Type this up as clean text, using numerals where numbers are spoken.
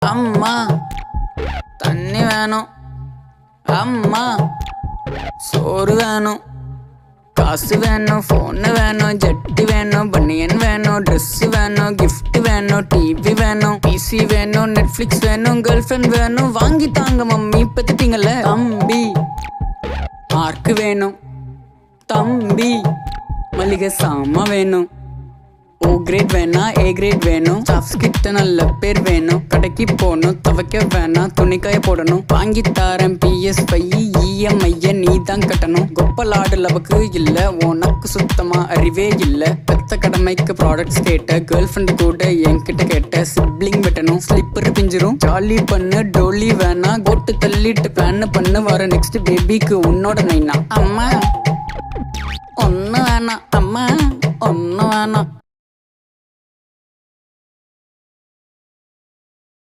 அம்மா தண்ணி வேணும், அம்மா சோறு வேணும், காசு வேணும், ஃபோனு வேணும், ஜட்டி வேணும், பனியன் வேணும், ட்ரெஸ் வேணும், கிஃப்ட் வேணும், டிவி வேணும், பிசி வேணும், நெட்ஃபிளிக்ஸ் வேணும், கேர்ள் ஃப்ரெண்ட் வேணும், வாங்கி தாங்க மம்மி பத்திட்டீங்கல்ல. தம்பி மார்க் வேணும், தம்பி மளிகை சாமா வேணும், ஓ கிரேட் வேணா ஏ கிரேட் வேணும், ஸ்டாஃப்ஸ் கிட்ட நல்ல பேர் வேணும், கடைக்கு போகணும் துவைக்க வேணாம் துணிக்காய போடணும், வாங்கி தாரேன் PS5 EMI நீ தான் கட்டணும், கொப்பலாடு லவக்கு இல்ல உனக்கு சுத்தமா அறிவே இல்ல, பெத்த கடமைக்கு ப்ராடக்ட்ஸ் கேட்ட கேர்ள் ஃப்ரெண்டு கூட என்கிட்ட கேட்ட சிப்ளிங் வெட்டணும், ஸ்லிப்பர் பிஞ்சிரும் ஜாலி பண்ணு டோலி வேணா கோட்டு தள்ளிட்டு பிளான் பண்ணு வர நெக்ஸ்ட் பேபிக்கு உன்னோட நைனா. அம்மா ஒன்னு வேணாம், அம்மா ஒன்னு வேணாம்.